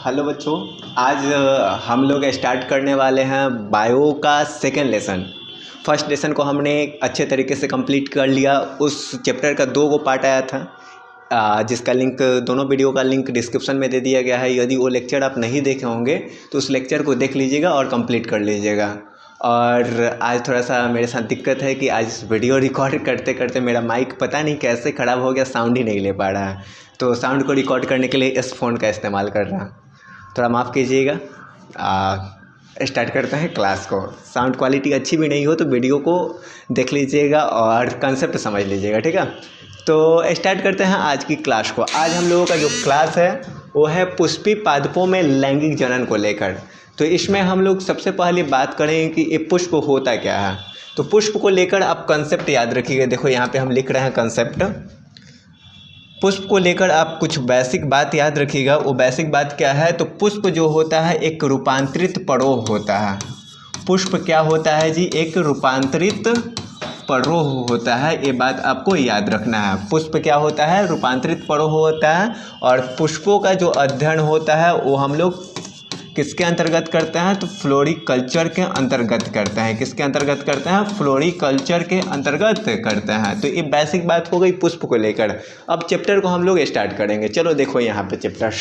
Hello बच्चों, आज हम लोग स्टार्ट करने वाले हैं बायो का सेकेंड लेसन। फर्स्ट लेसन को हमने अच्छे तरीके से कंप्लीट कर लिया। उस चैप्टर का 2 पार्ट आया था, जिसका लिंक, दोनों वीडियो का लिंक डिस्क्रिप्शन में दे दिया गया है। यदि वो लेक्चर आप नहीं देखे होंगे तो उस लेक्चर को देख लीजिएगा और कंप्लीट कर लीजिएगा। और आज थोड़ा सा मेरे साथ दिक्कत है कि आज वीडियो रिकॉर्ड करते करते मेरा माइक पता नहीं कैसे ख़राब हो गया, साउंड ही नहीं ले पा रहा है। तो साउंड को रिकॉर्ड करने के लिए इस फ़ोन का इस्तेमाल कर रहा, थोड़ा माफ़ कीजिएगा। स्टार्ट करते हैं क्लास को। साउंड क्वालिटी अच्छी भी नहीं हो तो वीडियो को देख लीजिएगा और कंसेप्ट समझ लीजिएगा, ठीक है। तो स्टार्ट करते हैं आज की क्लास को। आज हम लोगों का जो क्लास है वो है पुष्पी पादपों में लैंगिक जनन को लेकर। तो इसमें हम लोग सबसे पहले बात करेंगे कि ये पुष्प होता क्या है। तो पुष्प को लेकर आप कंसेप्ट याद रखिएगा। देखो यहाँ पे हम लिख रहे हैं कंसेप्ट। पुष्प को लेकर आप कुछ बेसिक बात याद रखिएगा। वो बेसिक बात क्या है? तो पुष्प जो होता है एक रूपांतरित परोह होता है। पुष्प क्या होता है जी? एक रूपांतरित परोह होता है। ये बात आपको याद रखना है। पुष्प क्या होता है? रूपांतरित परोह होता है। और पुष्पों का जो अध्ययन होता है वो हम लोग किसके अंतर्गत करते हैं? तो फ्लोरिकल्चर के अंतर्गत करते हैं। किसके अंतर्गत करते हैं? फ्लोरिकल्चर के अंतर्गत करते हैं। तो ये बेसिक बात हो गई पुष्प को लेकर। अब चैप्टर को हम लोग स्टार्ट करेंगे। चलो देखो यहाँ पे चैप्टर।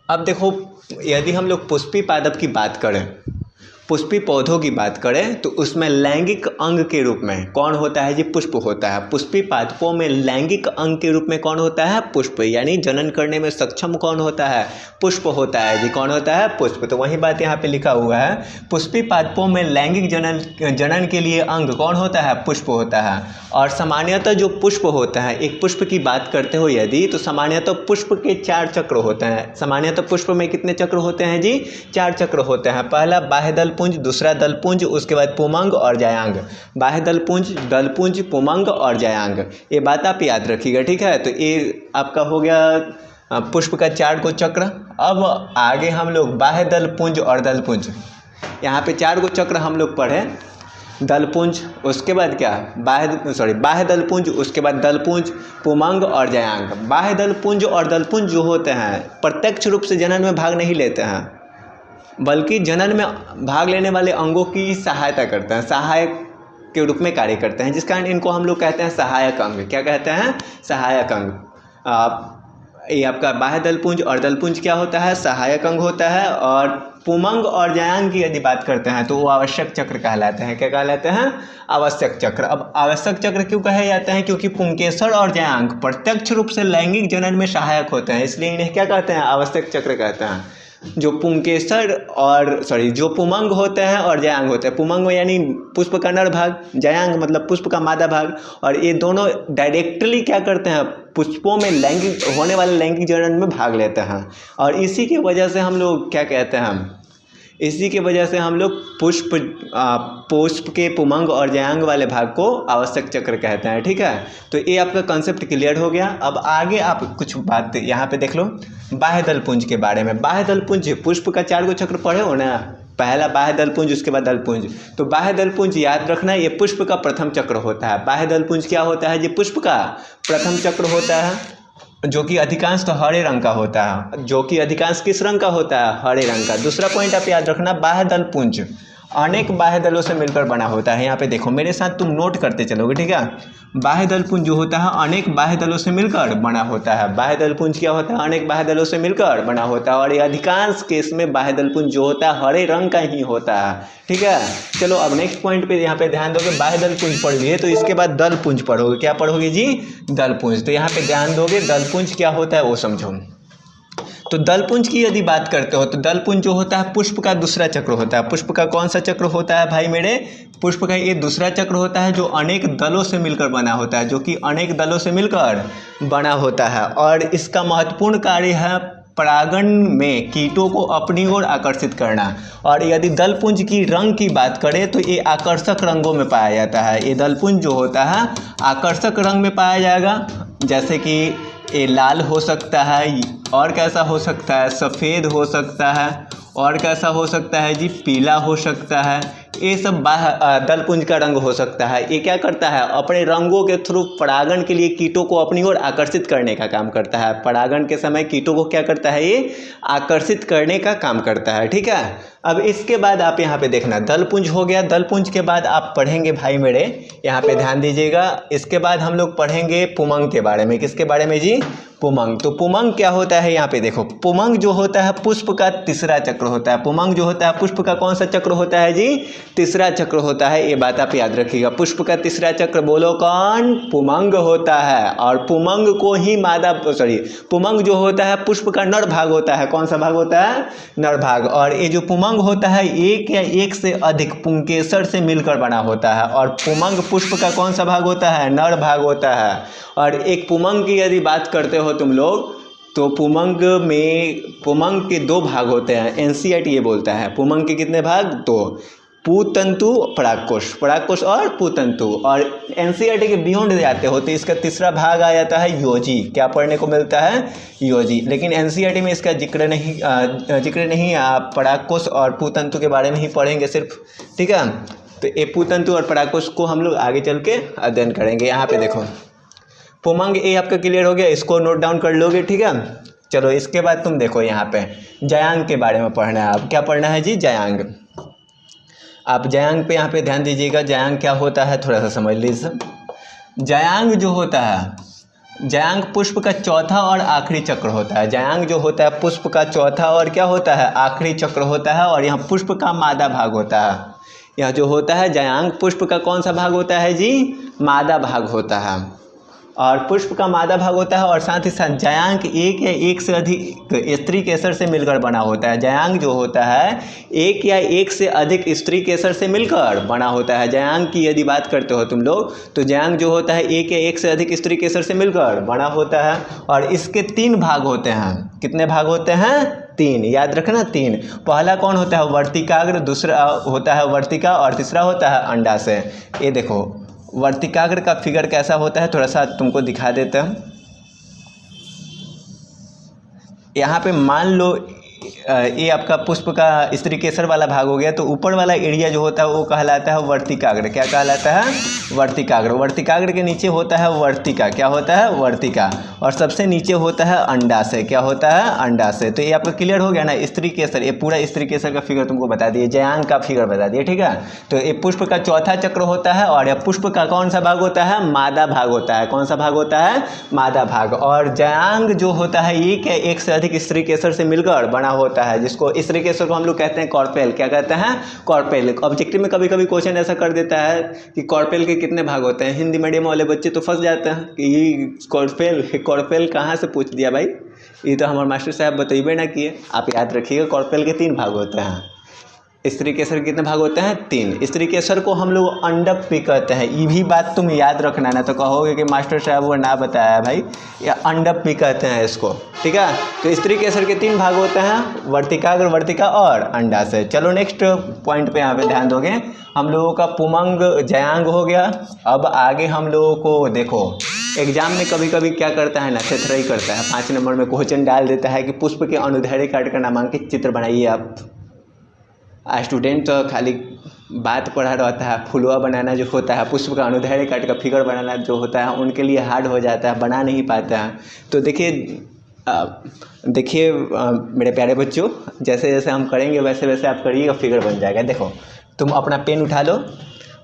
अब देखो, यदि हम लोग पुष्पी पादप की बात करें, पुष्पी पौधों की बात करें, तो उसमें लैंगिक अंग के रूप में कौन होता है जी? पुष्प होता है। पुष्पी पादपों में लैंगिक अंग के रूप में कौन होता है? पुष्प। यानी जनन करने में सक्षम कौन होता है? पुष्प होता है जी। कौन होता है? पुष्प। तो वही बात यहाँ पे लिखा हुआ है, पुष्पी पादपों में लैंगिक जनन के लिए अंग कौन होता है? पुष्प होता है। और सामान्यतः जो पुष्प होता है, एक पुष्प की बात करते हो यदि, तो सामान्यतः पुष्प के 4 चक्र होते हैं। सामान्यतः पुष्प में कितने चक्र होते हैं जी? 4 चक्र होते हैं। पहला बाह्य दलपुंज, दूसरा दलपुंज, उसके बाद पुमंग और जायांग। बाह्य दलपुंज, दलपुंज, पुमंग और जायांग, ये बात आप याद रखिएगा, ठीक है। तो ये आपका हो गया पुष्प का 4 को चक्र। अब आगे हम लोग बाह्य दलपुंज और दलपुंज, यहाँ पे 4 को चक्र हम लोग पढ़े। दलपुंज, उसके बाद क्या? बाह्य दलपुंज, उसके बाद दलपुंज, पुमंग और जायांग। बाह्य दलपुंज और दलपुंज जो होते हैं प्रत्यक्ष रूप से जनन में भाग नहीं लेते हैं, बल्कि जनन में भाग लेने वाले अंगों की सहायता करते हैं, सहायक के रूप में कार्य करते हैं, जिस कारण इनको हम लोग कहते हैं सहायक अंग। क्या कहते हैं? सहायक अंग। ये आपका बाह्य दलपुंज और दलपुंज क्या होता है? सहायक अंग होता है। और पुमंग और जायांग की यदि बात करते हैं तो वो आवश्यक चक्र कहलाते हैं। क्या कहलाते हैं? आवश्यक चक्र। अब आवश्यक चक्र क्यों कहे जाते हैं? क्योंकि पुंकेसर और जायांग प्रत्यक्ष रूप से लैंगिक जनन में सहायक होते हैं, इसलिए इन्हें क्या कहते हैं? आवश्यक चक्र कहते हैं। जो पुंकेसर और जो पुमंग होते हैं और जायांग होते हैं, पुमंग यानी पुष्प का नर भाग, जायांग मतलब पुष्प का मादा भाग, और ये दोनों डायरेक्टली क्या करते हैं? पुष्पों में लैंगिक होने वाले लैंगिक जनन में भाग लेते हैं। और इसी की वजह से हम लोग क्या कहते हैं? इसी की वजह से हम लोग पुष्प के पुमंग और जायांग वाले भाग को आवश्यक चक्र कहते हैं, ठीक है। तो ये आपका कंसेप्ट क्लियर हो गया। अब आगे आप कुछ बात यहाँ पे देख लो बाह्य दलपुंज के बारे में। बाह्य दलपुंज, पुष्प का 4 को चक्र पढ़े हो ना, पहला बाह्य दलपुंज, उसके बाद दलपुंज। तो बाह्य दलपुंज याद रखना, ये पुष्प का प्रथम चक्र होता है। बाह्य दलपुंज क्या होता है जी? पुष्प का प्रथम चक्र होता है, जो कि अधिकांश तो हरे रंग का होता है। जो कि अधिकांश किस रंग का होता है? हरे रंग का। दूसरा पॉइंट आप याद रखना, बाह्य दलपुंज अनेक बाह्य दलों से मिलकर बना होता है। यहाँ पे देखो, मेरे साथ तुम नोट करते चलोगे, ठीक है। बाह्य दलपुंज जो होता है अनेक बाह्य दलों से मिलकर बना होता है। बाह्य दलपुंज क्या होता है? अनेक बाह्य दलों से मिलकर बना होता है। और ये अधिकांश केस में बाह्य दलपुंज जो होता है हरे रंग का ही होता है, ठीक है। चलो अब नेक्स्ट पॉइंट पे यहाँ पे ध्यान दोगे। बाह्य दलपुंज पढ़ लिए तो इसके बाद दलपुंज पढ़ोगे। क्या पढ़ोगे जी? दलपुंज। तो यहाँ पे ध्यान दोगे, दलपुंज क्या होता है वो समझो। तो दलपुंज की यदि बात करते हो तो दलपुंज जो होता है पुष्प का दूसरा चक्र होता है। पुष्प का कौन सा चक्र होता है भाई मेरे? पुष्प का ये दूसरा चक्र होता है, जो अनेक दलों से मिलकर बना होता है, जो कि अनेक दलों से मिलकर बना होता है। और इसका महत्वपूर्ण कार्य है परागण में कीटों को अपनी ओर आकर्षित करना। और यदि दलपुंज की रंग की बात करें तो ये आकर्षक रंगों में पाया जाता है। ये दलपुंज जो होता है आकर्षक रंग में पाया जाएगा, जैसे कि ये लाल हो सकता है, और कैसा हो सकता है? सफ़ेद हो सकता है, और कैसा हो सकता है जी? पीला हो सकता है। ये सब दलपुंज का रंग हो सकता है। ये क्या करता है, अपने रंगों के थ्रू परागण के लिए कीटों को अपनी ओर आकर्षित करने का काम करता है। परागण के समय कीटों को क्या करता है, ये आकर्षित करने का काम करता है। ठीक है, अब इसके बाद आप यहाँ पे देखना, दलपुंज हो गया। दलपुंज के बाद आप पढ़ेंगे भाई मेरे, यहाँ पे ध्यान दीजिएगा। इसके बाद हम लोग पढ़ेंगे पुमंग के बारे में। किसके बारे में जी, पुमंग। तो पुमंग क्या होता है, यहाँ पे देखो, पुमंग जो होता है पुष्प का तीसरा चक्र होता है। पुमंग जो होता है पुष्प का कौन सा चक्र होता है जी, तीसरा चक्र होता है। ये बात आप याद रखिएगा, पुष्प का तीसरा चक्र बोलो कौन, पुमंग होता है। और पुमंग को ही पुमंग जो होता है पुष्प का नर भाग होता है। कौन सा भाग होता है, नर भाग। और ये जो पुमंग होता है एक या एक से अधिक पुंकेसर से मिलकर बना होता है। और पुमंग पुष्प का कौन सा भाग होता है, नर भाग होता है। और एक पुमंग की यदि बात करते हो तुम लोग, तो पुमंग के दो भाग होते हैं। एनसीईआरटी ये बोलता है पुमंग के कितने भाग, दो, पुतंतु, परागकोश और पुतंतु। और एनसीईआरटी के बियॉन्ड जाते हो तो इसका तीसरा भाग आ जाता है योजी। क्या पढ़ने को मिलता है, योजी। लेकिन एनसीईआरटी में इसका जिक्र नहीं। आप परागकोश और पुतंतु के बारे में ही पढ़ेंगे सिर्फ। ठीक है, तो ये पुतंतु और परागकोश को हम लोग आगे चल के अध्ययन करेंगे। यहाँ पे देखो, पुमंग ये आपका क्लियर हो गया, इसको नोट डाउन कर लोगे। ठीक है, चलो इसके बाद तुम देखो यहाँ पे जयांग के बारे में पढ़ना है। आप क्या पढ़ना है जी, जयांग। आप जयांग पे यहाँ पे ध्यान दीजिएगा। जयांग क्या होता है थोड़ा सा समझ लीजिए। जयांग जो होता है, जयांग पुष्प का चौथा और आखिरी चक्र होता है। जयांग जो होता है पुष्प का चौथा और क्या होता है, आखिरी चक्र होता है। और यहाँ पुष्प का मादा भाग होता है। यह जो होता है जयांग पुष्प का कौन सा भाग होता है जी, मादा भाग होता है। और पुष्प का मादा भाग होता है। और साथ ही साथ जयांग एक या एक से अधिक स्त्री केसर से मिलकर बना होता है। जयांग जो होता है एक या एक से अधिक स्त्री केसर से मिलकर बना होता है। जयांग की यदि बात करते हो तुम लोग, तो जयांग जो होता है एक या एक से अधिक स्त्री केसर से मिलकर बना होता है। और इसके 3 भाग होते हैं। कितने भाग होते हैं, 3। याद रखना 3। पहला कौन होता है, वर्तिकाग्र, दूसरा होता है वर्तिका, और तीसरा होता है अंडाशय। ये देखो वर्तिकाग्र का फिगर कैसा होता है, थोड़ा सा तुमको दिखा देते हैं। यहाँ पे मान लो ये आपका पुष्प का स्त्री केसर वाला भाग हो गया, तो ऊपर वाला एरिया जो होता है वो कहलाता है वर्तिकाग्र। क्या कहलाता है, वर्तिकाग्र। वर्तिकाग्र के नीचे होता है वर्तिका। क्या होता है, वर्तिका। और सबसे नीचे होता है अंडाशय। क्या होता है, अंडाशय। तो ये आपका क्लियर हो गया ना, स्त्री केसर। ये पूरा स्त्री केसर का फिगर तुमको बता दिए, जयांग का फिगर बता दिए। ठीक है, तो ये पुष्प का चौथा चक्र होता है। और यह पुष्प का कौन सा भाग होता है, मादा भाग होता है। कौन सा भाग होता है, मादा भाग। और जयांग जो होता है एक से अधिक स्त्री केसर से मिलकर बना होता है, जिसको स्त्री केसर को हम लोग कहते हैं कॉर्पेल। क्या कहते हैं, कॉर्पेल। ऑब्जेक्टिव में कभी कभी क्वेश्चन ऐसा कर देता है कि कॉर्पेल के कितने भाग होते हैं। हिंदी मीडियम वाले बच्चे तो फंस जाते हैं कि ये कॉर्पेल कहाँ से पूछ दिया भाई, ये तो हमारे मास्टर साहब बतेबे ना किए। आप याद रखिएगा कॉर्पेल के 3 भाग होते हैं। स्त्री केसर के कितने भाग होते हैं, 3। स्त्री केसर को हम लोग अंडक भी कहते हैं। ये भी बात तुम याद रखना, ना तो कहोगे कि मास्टर साहब वो ना बताया भाई। या अंडक भी कहते हैं इसको। ठीक है, तो स्त्री केसर के 3 भाग होते हैं, वर्तिकाग्र, वर्तिका और अंडाशय। चलो नेक्स्ट पॉइंट पे यहाँ पे ध्यान दोगे। हम लोगों का पुमंग जयांग हो गया। अब आगे हम लोगों को देखो, एग्जाम में कभी कभी क्या करता है ना, थेथराई करता है। 5 नंबर में क्वेश्चन डाल देता है कि पुष्प के अनुदैर्ध्य काट कर नामांकित चित्र बनाइए आप। स्टूडेंट तो खाली बात पढ़ा रहता है, फुलवा बनाना जो होता है, पुष्प का अनुदैर्ध्य काट का फिगर बनाना जो होता है, उनके लिए हार्ड हो जाता है, बना नहीं पाता है। तो देखिए मेरे प्यारे बच्चों, जैसे जैसे हम करेंगे वैसे वैसे आप करिएगा, फिगर बन जाएगा। देखो तुम अपना पेन उठा लो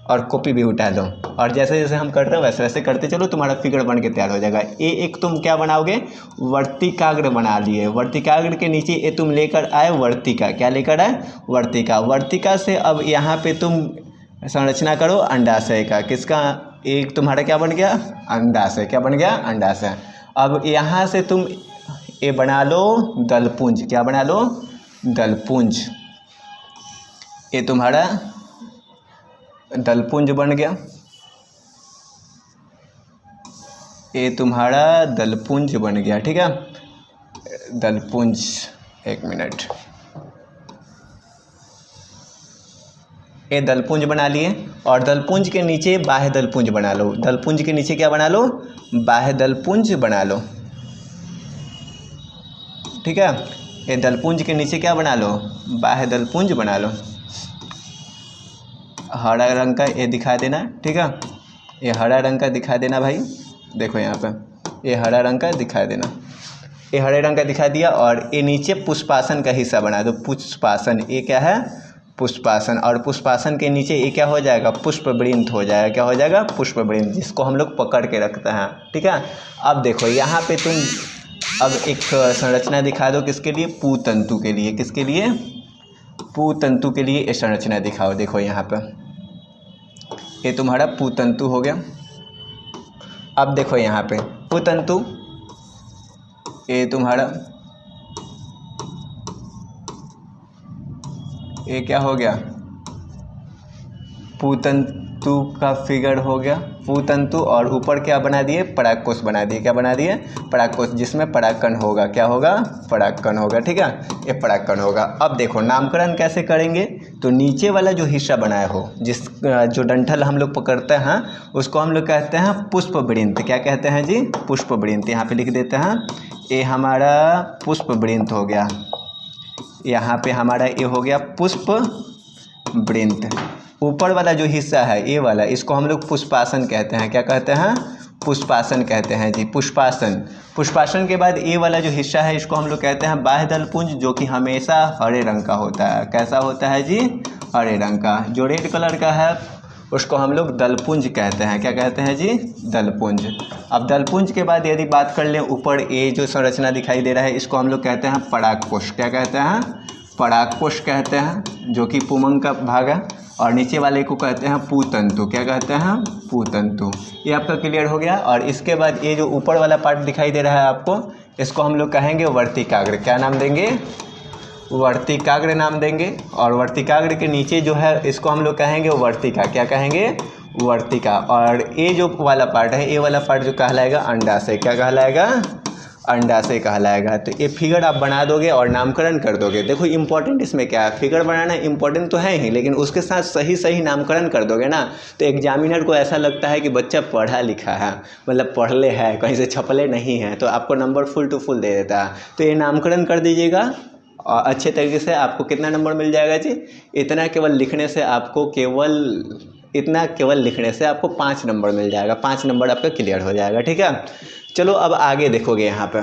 और कॉपी भी उठा लो, और जैसे जैसे हम कर रहे हैं वैसे वैसे करते चलो, तुम्हारा फिगर बन के तैयार हो जाएगा। ये एक तुम क्या बनाओगे, वर्तिकाग्र बना लिए। वर्तिकाग्र के नीचे ये तुम लेकर आए वर्तिका। क्या लेकर आए, वर्तिका। वर्तिका से अब यहाँ पे तुम संरचना करो अंडाशय का। किसका, एक तुम्हारा क्या बन गया, अंडाशय। क्या बन गया, अंडाशय। अब यहाँ से तुम ये बना लो दलपुंज। क्या बना लो, दलपुंज। ये तुम्हारा दलपुंज बन गया। ये तुम्हारा दलपुंज बन गया। ठीक है, दलपुंज। एक मिनट, ये दलपुंज बना लिए। और दलपुंज के नीचे बाह्य दलपुंज बना लो। दलपुंज के नीचे क्या बना लो, बाह्य दलपुंज बना लो। ठीक है, ये दलपुंज के नीचे क्या बना लो, बाह्य दलपुंज बना लो। हरा रंग का ये दिखा देना, ठीक है, ये हरा रंग का दिखा देना भाई, देखो यहाँ पे ये हरा रंग का दिखा देना, ये हरे रंग का दिखा दिया। और ये नीचे पुष्पासन का हिस्सा बना दो, पुष्पासन, ये क्या है, पुष्पासन। और पुष्पासन के नीचे ये क्या हो जाएगा, पुष्पवृंत हो जाएगा, क्या हो जाएगा, पुष्पवृंत, जिसको हम लोग पकड़ के रखते हैं, ठीक है। अब देखो यहाँ पे तुम अब एक संरचना दिखा दो, किसके लिए, पूतंतु के लिए, किसके लिए, पूतंतु के लिए ये संरचना दिखाओ। देखो यहाँ पे ये तुम्हारा पूतंतु हो गया। अब देखो यहाँ पे पूतंतु, ये तुम्हारा ये क्या हो गया, पूतंतु का फिगर हो गया, पूतंतु। और ऊपर क्या बना दिए, परागकोश बना दिए, क्या बना दिए, परागकोश, जिसमें परागकण होगा, क्या होगा, परागकण होगा, ठीक है, ये परागकण होगा। अब देखो नामकरण कैसे करेंगे, तो नीचे वाला जो हिस्सा बनाया हो, जो डंठल हम लोग पकड़ते हैं उसको हम लोग कहते हैं पुष्पवृंत, क्या कहते हैं जी, पुष्पवृंत। यहाँ पे लिख देते हैं, ये हमारा पुष्पवृंत हो गया, यहाँ पे हमारा ये हो गया पुष्पवृंत। ऊपर वाला जो हिस्सा है ये वाला, इसको हम लोग पुष्पासन कहते हैं, क्या कहते हैं, पुष्पासन कहते हैं जी, पुष्पासन। पुष्पासन के बाद ये वाला जो हिस्सा है इसको हम लोग कहते हैं बाह्य दलपुंज, जो कि हमेशा हरे रंग का होता है, कैसा होता है जी, हरे रंग का। जो रेड कलर का है उसको हम लोग दलपुंज कहते हैं, क्या कहते हैं जी, दलपुंज। अब दलपुंज के बाद यदि बात कर लें, ऊपर ये जो संरचना दिखाई दे रहा है इसको हम लोग कहते हैं परागकोश, क्या कहते हैं, परागकोश कहते हैं, जो कि पुमंग का भाग है। और नीचे वाले को कहते हैं पूतंतु, क्या कहते हैं, पूतंतु। ये आपका क्लियर हो गया। और इसके बाद ये जो ऊपर वाला पार्ट दिखाई दे रहा है आपको, इसको हम लोग कहेंगे वर्तिकाग्र, क्या नाम देंगे, वर्तिकाग्र नाम देंगे। और वर्तिकाग्र के नीचे जो है इसको हम लोग कहेंगे वर्तिका, क्या कहेंगे, वर्तिका। और ये जो वाला पार्ट है, ये वाला पार्ट जो कहलाएगा अंडाशय, क्या कहलाएगा, अंडाशय कहलाएगा। तो ये फिगर आप बना दोगे और नामकरण कर दोगे। देखो इंपॉर्टेंट इसमें क्या है, फिगर बनाना इंपॉर्टेंट तो है ही, लेकिन उसके साथ सही सही नामकरण कर दोगे ना, तो एग्जामिनर को ऐसा लगता है कि बच्चा पढ़ा लिखा है, मतलब पढ़ले है, कहीं से छपले नहीं है, तो आपको नंबर फुल टू फुल दे देता है। तो ये नामकरण कर दीजिएगा और अच्छे तरीके से आपको कितना नंबर मिल जाएगा जी, इतना केवल लिखने से आपको केवल लिखने से आपको 5 नंबर मिल जाएगा, 5 नंबर आपका क्लियर हो जाएगा, ठीक है। चलो अब आगे देखोगे, यहाँ पे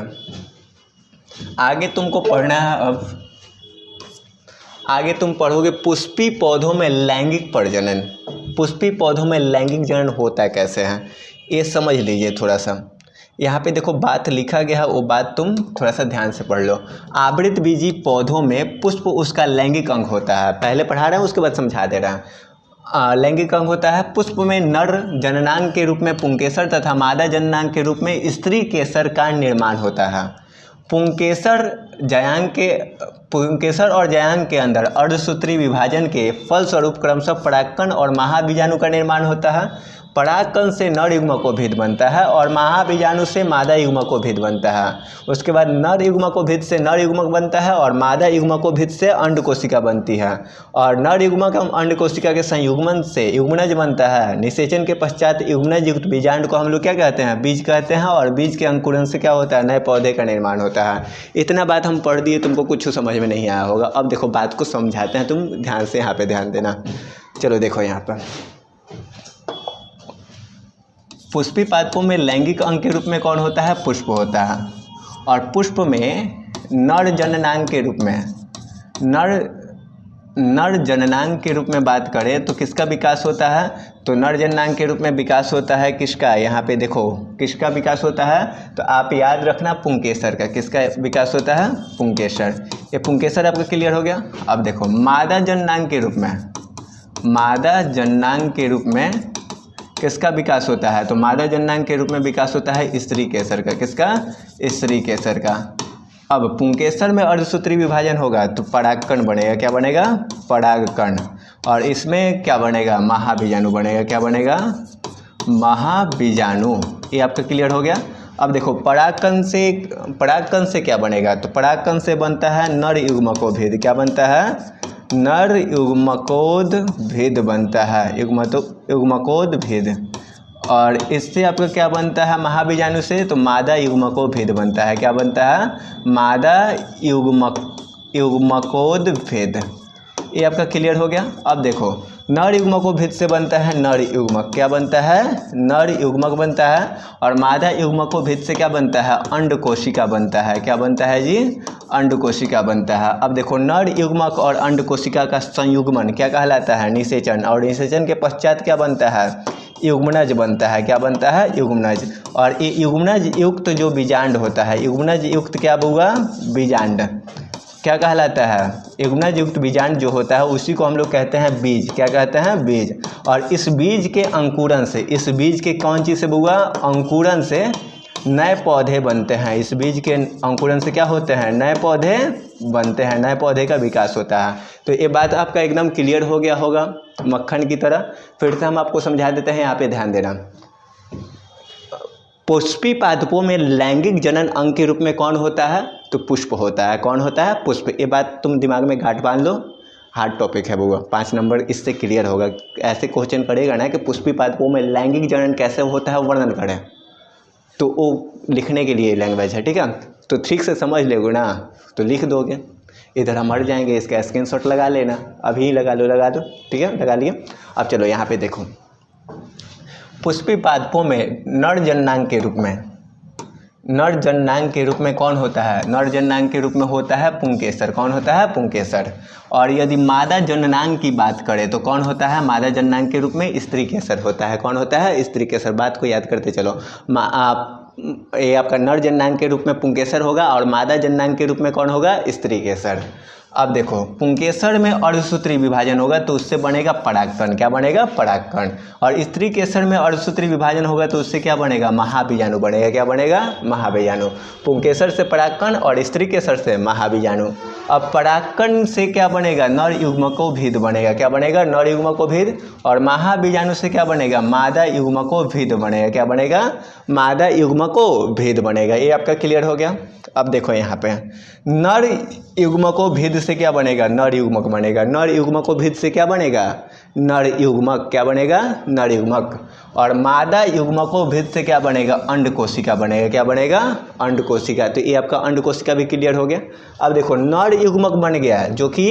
आगे तुमको पढ़ना है। अब आगे तुम पढ़ोगे पुष्पी पौधों में लैंगिक प्रजनन। पुष्पी पौधों में लैंगिक जनन होता कैसे है ये समझ लीजिए थोड़ा सा। यहाँ पे देखो बात लिखा गया है, वो बात तुम थोड़ा सा ध्यान से पढ़ लो। आवृत बीजी पौधों में पुष्प उसका लैंगिक अंग होता है। पहले पढ़ा रहे हैं उसके बाद समझा दे रहा है। लैंगिक अंग होता है। पुष्प में नर जननांग के रूप में पुंकेसर तथा मादा जननांग के रूप में स्त्री केसर का निर्माण होता है। पुंकेसर और जयांग के अंदर अर्धसूत्री विभाजन के फलस्वरूप क्रमशः परागकण और महाबीजाणु का निर्माण होता है। परागकण से नर युग्मकोभिद बनता है और महाबीजाणु से मादा युग्मकोभिद बनता है। उसके बाद नर युग्मकोभिद से नर युग्मक बनता है और मादा युग्मकोभिद से अंड कोशिका बनती है। और नर युग्मक एवं अंड कोशिका के संयुग्मन से युग्मनज बनता है। निषेचन के पश्चात युग्मनज युक्त बीजांड को हम लोग क्या कहते हैं, बीज कहते हैं। और बीज के अंकुरन से क्या होता है, नए पौधे का निर्माण होता है। इतना बात हम पढ़ दिए, तुमको कुछ समझ में नहीं आया होगा। अब देखो बात को समझाते हैं, तुम ध्यान से यहाँ पे ध्यान देना। चलो देखो यहाँ पर पुष्पी पादपों में लैंगिक अंग के रूप में कौन होता है, पुष्प होता है। और पुष्प में नर जननांग के रूप में नर जननांग के रूप में बात करें तो किसका विकास होता है, तो नर जननांग के रूप में विकास होता है किसका, यहाँ पे देखो किसका विकास होता है, तो आप याद रखना पुंकेसर का। किसका विकास होता है, पुंकेसर। ये पुंकेसर आपका क्लियर हो गया। अब देखो मादा जननांग के रूप में किसका विकास होता है, तो मादा जननांग के रूप में विकास होता है स्त्री केसर का। किसका, स्त्री केसर का। अब पुंकेसर में अर्धसूत्री विभाजन होगा तो परागकण बनेगा। क्या बनेगा, परागकण। और इसमें क्या बनेगा, महाबीजाणु बनेगा। क्या बनेगा, महाबीजाणु। ये आपका क्लियर हो गया। अब देखो परागकण से क्या बनेगा, तो परागकण से बनता है नर युग्मकोभिद। क्या बनता है, नर युग्मकोद्भिद बनता है, युग्मकोद्भिद। और इससे आपका क्या बनता है, महाबीजाणु से तो मादा युग्मकोभिद बनता है। क्या बनता है, मादा युग्मकोद्भिद। ये आपका क्लियर हो गया। अब देखो नर युग्मक भित्त से बनता है नर युग्मक, क्या बनता है, नर युग्मक बनता है। और मादा युग्मक भित्त से क्या बनता है, अंड कोशिका बनता है, क्या बनता है जी, अंड कोशिका बनता है। अब देखो नर युग्मक और अंड कोशिका का संयुग्मन क्या कहलाता है, निषेचन। और निषेचन के पश्चात क्या बनता है, युग्मनज बनता है, क्या बनता है, युग्मनज। और ये युग्मनज युक्त जो बीजांड होता है, युग्मनज युक्त क्या हुआ, बीजांड, क्या कहलाता है, युग्मनज युक्त बीजांड जो होता है उसी को हम लोग कहते हैं बीज, क्या कहते हैं, बीज। और इस बीज के अंकुरन से, इस बीज के कौन चीज़ से हुआ, अंकुरन से नए पौधे बनते हैं। इस बीज के अंकुरन से क्या होते हैं, नए पौधे बनते हैं, नए पौधे का विकास होता है। तो ये बात आपका एकदम क्लियर हो गया होगा मक्खन की तरह। फिर से हम आपको समझा देते हैं, यहाँ पे ध्यान देना। पुष्पी पादपों में लैंगिक जनन अंग के रूप में कौन होता है, तो पुष्प होता है। कौन होता है, पुष्प। ये बात तुम दिमाग में गांठ बांध लो, हार्ड टॉपिक है वो, 5 नंबर इससे क्लियर होगा। ऐसे क्वेश्चन करेगा ना कि पुष्पी पादपों में लैंगिक जनन कैसे होता है वर्णन करें, तो वो लिखने के लिए लैंग्वेज है, ठीक है। तो ठीक से समझ लोगे ना तो लिख दोगे। इधर हम हट जाएंगे, इसका स्क्रीनशॉट लगा लेना, अभी लगा दो, ठीक है, लगा लिए। अब चलो यहाँ पे देखो, पुष्पी पादपों में नर जननांग के रूप में, नर जननांग के रूप में कौन होता है, नर जननांग के रूप में होता है पुंकेसर। कौन होता है, पुंकेसर। और यदि मादा जननांग की बात करें तो कौन होता है, मादा जननांग के रूप में स्त्री केसर होता है। कौन होता है, स्त्री केसर। बात को याद करते चलो, ये आपका नर जननांग के रूप में पुंकेसर होगा और मादा जननांग के रूप में कौन होगा, स्त्री केसर। अब देखो, पुंकेसर में अर्धसूत्री विभाजन होगा तो उससे बनेगा परागकण, क्या बनेगा, परागकण। और स्त्री केसर में अर्धसूत्री विभाजन होगा तो उससे क्या बनेगा, महाबीजाणु बनेगा, क्या बनेगा, महाबीजाणु। पुंकेसर से परागकण और स्त्री केसर से महाबीजाणु। अब परागकण से क्या बनेगा, नर युग्मकोभिद बनेगा, क्या बनेगा, नर युग्मकोभिद। और महाबीजाणु से क्या बनेगा, मादा युग्मकोभिद बनेगा, क्या बनेगा, मादा युग्मकोभिद बनेगा। ये आपका क्लियर हो गया। अब देखो यहाँ पे, नर युग्मकोभिद से क्या बनेगा, नर युग्मक बनेगा। नर युग्मकोभिद से क्या बनेगा, नर युग्मक, क्या बनेगा, नर युग्मक। और मादा युग्मकोभिद से क्या बनेगा, अंड कोशिका बनेगा, क्या बनेगा, अंड कोशिका। तो ये आपका अंड कोशिका भी क्लियर हो गया। अब देखो, नर युग्मक बन गया जो कि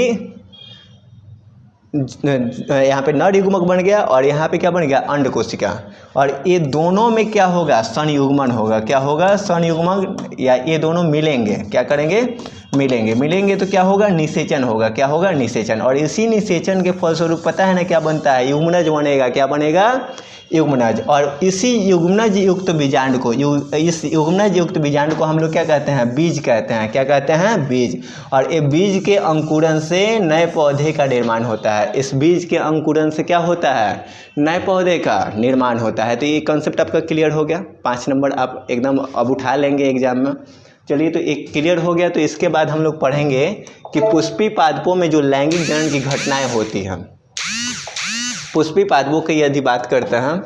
यहाँ पे नर युग्मक बन गया और यहाँ पे क्या बन गया, अंड कोशिका। और ये दोनों में क्या होगा, संयुग्मन होगा, क्या होगा, संयुग्मन। या ये दोनों मिलेंगे, क्या करेंगे, मिलेंगे तो क्या होगा, निषेचन होगा, क्या होगा, निषेचन। और इसी निषेचन के फलस्वरूप पता है ना क्या बनता है, युग्मनज बनेगा, क्या बनेगा, युग्मनज। और इसी युग्मनज युक्त बीजांड को, इस युग्मनज युक्त बीजांड को हम लोग क्या कहते हैं, बीज कहते हैं, क्या कहते हैं, बीज। और ये बीज के अंकुरन से नए पौधे का निर्माण होता है। इस बीज के अंकुरन से क्या होता है, नए पौधे का निर्माण होता है। तो ये कॉन्सेप्ट आपका क्लियर हो गया। 5 नंबर आप एकदम अब उठा लेंगे एग्जाम में। चलिए, तो एक क्लियर हो गया। तो इसके बाद हम लोग पढ़ेंगे कि पुष्पी पादपों में जो लैंगिक जनन की घटनाएं होती हैं, पुष्पी पादपों की यदि बात करते हैं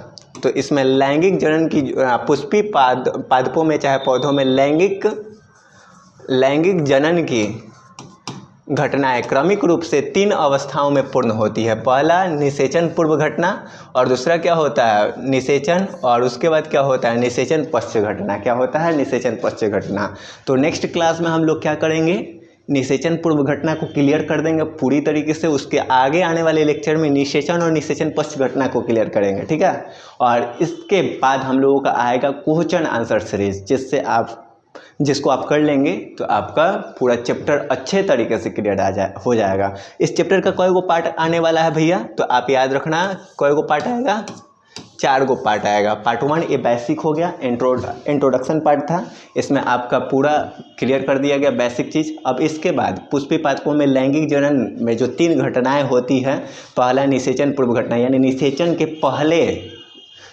तो इसमें लैंगिक जनन की, पुष्पी पादपों में चाहे पौधों में लैंगिक जनन की घटनाएं क्रमिक रूप से 3 अवस्थाओं में पूर्ण होती है। पहला निषेचन पूर्व घटना, और दूसरा क्या होता है, निषेचन, और उसके बाद क्या होता है, निषेचन पश्च घटना। क्या होता है, निषेचन पश्च घटना। तो नेक्स्ट क्लास में हम लोग क्या करेंगे, निषेचन पूर्व घटना को क्लियर कर देंगे पूरी तरीके से। उसके आगे आने वाले लेक्चर में निषेचन और निषेचन पश्च घटना को क्लियर करेंगे, ठीक है। और इसके बाद हम लोगों का आएगा क्वेश्चन आंसर सीरीज, जिसको आप कर लेंगे तो आपका पूरा चैप्टर अच्छे तरीके से क्लियर हो जाएगा। इस चैप्टर का कोई गो पार्ट आने वाला है भैया, तो आप याद रखना, कोई गो पार्ट आएगा, 4 गो पार्ट आएगा। पार्ट 1 ये बेसिक हो गया, इंट्रोडक्शन पार्ट था, इसमें आपका पूरा क्लियर कर दिया गया बेसिक चीज़। अब इसके बाद पुष्पी पादपों में लैंगिक जनन में जो 3 घटनाएं होती हैं, पहला निषेचन पूर्व घटना यानी निषेचन के पहले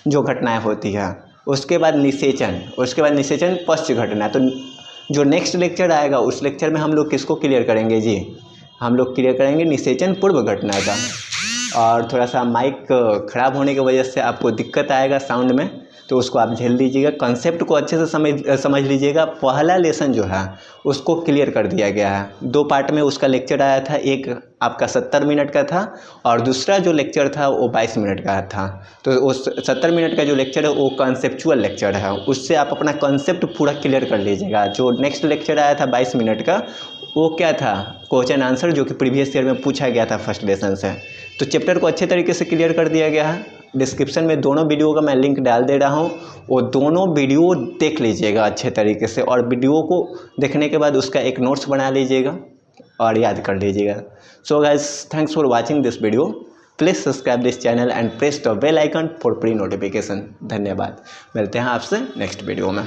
जो घटनाएं होती है, उसके बाद निषेचन पश्च घटना। तो जो नेक्स्ट लेक्चर आएगा उस लेक्चर में हम लोग किसको क्लियर करेंगे जी, हम लोग क्लियर करेंगे निषेचन पूर्व घटना का। और थोड़ा सा माइक ख़राब होने की वजह से आपको दिक्कत आएगा साउंड में, तो उसको आप झेल लीजिएगा। कंसेप्ट को अच्छे से समझ लीजिएगा। पहला लेसन जो है उसको क्लियर कर दिया गया है, 2 पार्ट में उसका लेक्चर आया था। एक आपका 70 मिनट का था और दूसरा जो लेक्चर था वो 22 मिनट का था। तो उस 70 मिनट का जो लेक्चर है वो कॉन्सेप्चुअल लेक्चर है, उससे आप अपना कॉन्सेप्ट पूरा क्लियर कर लीजिएगा। जो नेक्स्ट लेक्चर आया था 22 मिनट का, वो क्या था, क्वेश्चन आंसर, जो कि प्रीवियस ईयर में पूछा गया था फर्स्ट लेसन से। तो चैप्टर को अच्छे तरीके से क्लियर कर दिया गया है। डिस्क्रिप्शन में दोनों वीडियो का मैं लिंक डाल दे रहा हूँ, वो दोनों वीडियो देख लीजिएगा अच्छे तरीके से, और वीडियो को देखने के बाद उसका एक नोट्स बना लीजिएगा और याद कर लीजिएगा। So guys, thanks for watching this video. Please subscribe this channel and press the bell icon for pre notification. धन्यवाद। मिलते हैं आपसे नेक्स्ट वीडियो में।